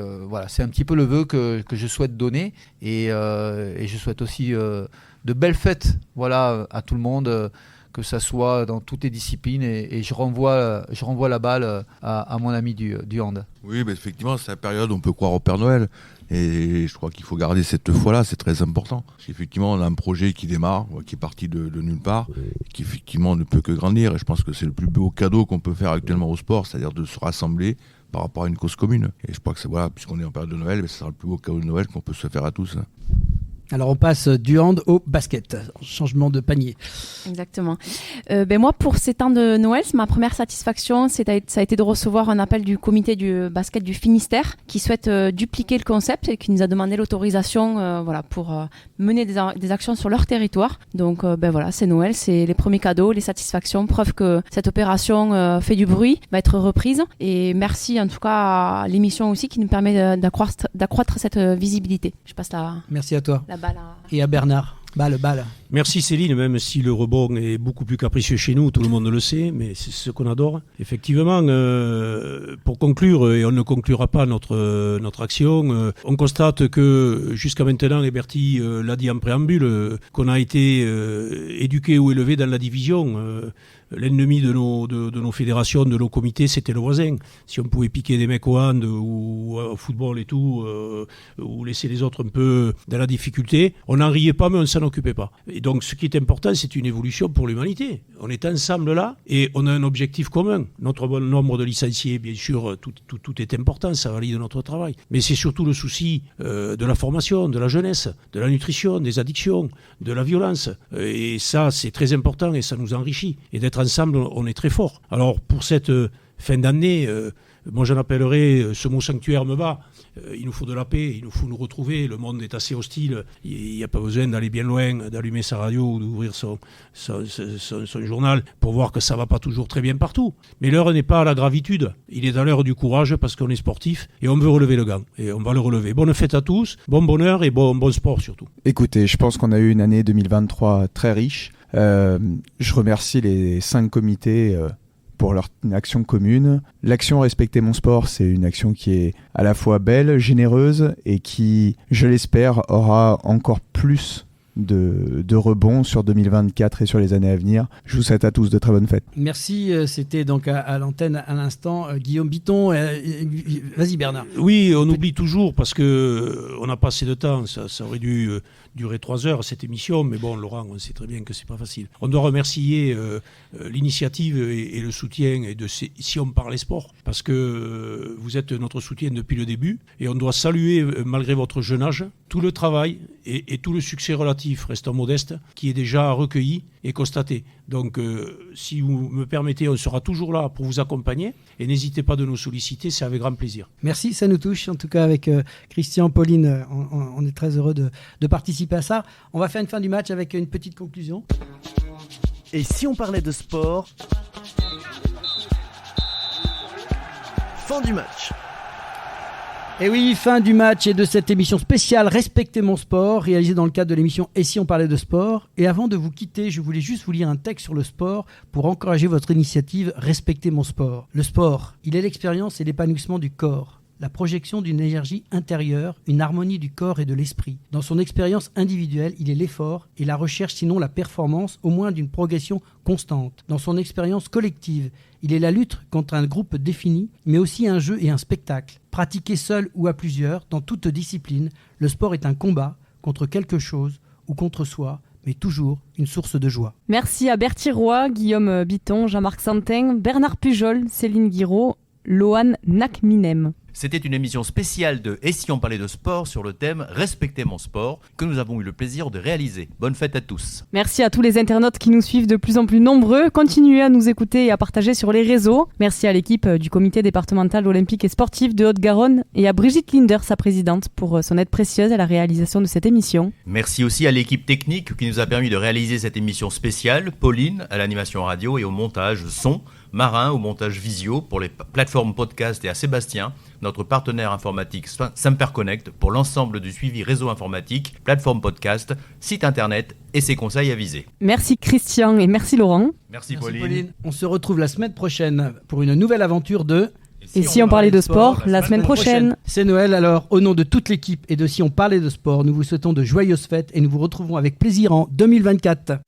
c'est un petit peu le vœu que je souhaite donner et je souhaite aussi de belles fêtes. Voilà, à tout le monde. Que ça soit dans toutes les disciplines et je renvoie la balle à mon ami du hand. Oui, effectivement, c'est la période où on peut croire au Père Noël et je crois qu'il faut garder cette foi-là, c'est très important. Effectivement, on a un projet qui démarre, qui est parti de nulle part, qui effectivement ne peut que grandir et je pense que c'est le plus beau cadeau qu'on peut faire actuellement au sport, c'est-à-dire de se rassembler par rapport à une cause commune. Et je crois que puisqu'on est en période de Noël, ce sera le plus beau cadeau de Noël qu'on peut se faire à tous. Alors on passe du hand au basket, changement de panier. Exactement. Moi, pour ces temps de Noël, ma première satisfaction, ça a été de recevoir un appel du comité du basket du Finistère qui souhaite dupliquer le concept et qui nous a demandé l'autorisation pour mener des actions sur leur territoire. Donc c'est Noël, c'est les premiers cadeaux, les satisfactions, preuve que cette opération fait du bruit, va être reprise. Et merci en tout cas à l'émission aussi qui nous permet d'accroître cette visibilité. Je passe Merci à toi. La balle et à Bernard. Balle. Merci Céline, même si le rebond est beaucoup plus capricieux chez nous, tout le monde le sait, mais c'est ce qu'on adore. Effectivement, pour conclure, et on ne conclura pas notre action, on constate que jusqu'à maintenant, et Bertie l'a dit en préambule, qu'on a été éduqué ou élevé dans la division. L'ennemi de nos fédérations, de nos comités, c'était le voisin. Si on pouvait piquer des mecs au hand ou au football et tout, ou laisser les autres un peu dans la difficulté, on n'en riait pas, mais on ne s'en occupait pas. Et donc, ce qui est important, c'est une évolution pour l'humanité. On est ensemble là et on a un objectif commun. Notre bon nombre de licenciés, bien sûr, tout est important, ça valide notre travail. Mais c'est surtout le souci de la formation, de la jeunesse, de la nutrition, des addictions, de la violence. Et ça, c'est très important et ça nous enrichit. Et d'être ensemble, on est très fort. Alors, pour cette fin d'année, moi j'en appellerai, ce mot sanctuaire me va, il nous faut de la paix, il nous faut nous retrouver, le monde est assez hostile, il n'y a pas besoin d'aller bien loin, d'allumer sa radio ou d'ouvrir son journal pour voir que ça ne va pas toujours très bien partout. Mais l'heure n'est pas à la gravitude, il est à l'heure du courage parce qu'on est sportif et on veut relever le gant et on va le relever. Bonne fête à tous, bon bonheur et bon sport surtout. Écoutez, je pense qu'on a eu une année 2023 très riche. Je remercie les 5 comités pour leur action commune. L'action Respecter mon sport, c'est une action qui est à la fois belle, généreuse et qui, je l'espère, aura encore plus de rebonds sur 2024 et sur les années à venir. Je vous souhaite à tous de très bonnes fêtes. Merci, c'était donc à l'antenne à l'instant Guillaume Biton. Vas-y Bernard. Oui, on oublie toujours parce qu'on n'a pas assez de temps, ça aurait dû durer 3 heures cette émission, mais bon Laurent, on sait très bien que c'est pas facile. On doit remercier l'initiative et le soutien et de Si on parlait sport, parce que vous êtes notre soutien depuis le début et on doit saluer, malgré votre jeune âge, tout le travail et tout le succès relatif, restant modeste, qui est déjà recueilli et constaté. Donc, si vous me permettez, on sera toujours là pour vous accompagner et n'hésitez pas de nous solliciter, c'est avec grand plaisir. Merci, ça nous touche. En tout cas, avec Christian, Pauline, on est très heureux de participer à ça. On va faire une fin du match avec une petite conclusion. Et si on parlait de sport? Fin du match. Et oui, fin du match et de cette émission spéciale Respectez mon sport, réalisée dans le cadre de l'émission Et si on parlait de sport. Et avant de vous quitter, je voulais juste vous lire un texte sur le sport pour encourager votre initiative Respectez mon sport. Le sport, il est l'expérience et l'épanouissement du corps, la projection d'une énergie intérieure, une harmonie du corps et de l'esprit. Dans son expérience individuelle, il est l'effort et la recherche, sinon la performance, au moins d'une progression constante. Dans son expérience collective, il est la lutte contre un groupe défini, mais aussi un jeu et un spectacle. Pratiqué seul ou à plusieurs, dans toute discipline, le sport est un combat contre quelque chose ou contre soi, mais toujours une source de joie. Merci à Bertie Roy, Guillaume Biton, Jean-Marc Santin, Bernard Pujol, Céline Guiraud, Lohan Nakminem. C'était une émission spéciale de Et si on parlait de sport sur le thème Respectez mon sport que nous avons eu le plaisir de réaliser. Bonne fête à tous. Merci à tous les internautes qui nous suivent de plus en plus nombreux. Continuez à nous écouter et à partager sur les réseaux. Merci à l'équipe du comité départemental olympique et sportif de Haute-Garonne et à Brigitte Linder, sa présidente, pour son aide précieuse à la réalisation de cette émission. Merci aussi à l'équipe technique qui nous a permis de réaliser cette émission spéciale, Pauline à l'animation radio et au montage son, Marin au montage visio pour les plateformes podcast et à Sébastien, notre partenaire informatique Semperconnect pour l'ensemble du suivi réseau informatique, plateforme podcast, site internet et ses conseils avisés. Merci Christian et merci Laurent. Merci Pauline. On se retrouve la semaine prochaine pour une nouvelle aventure de... Et si on parlait de sport, la semaine prochaine. C'est Noël, alors au nom de toute l'équipe et de Si on parlait de sport, nous vous souhaitons de joyeuses fêtes et nous vous retrouvons avec plaisir en 2024.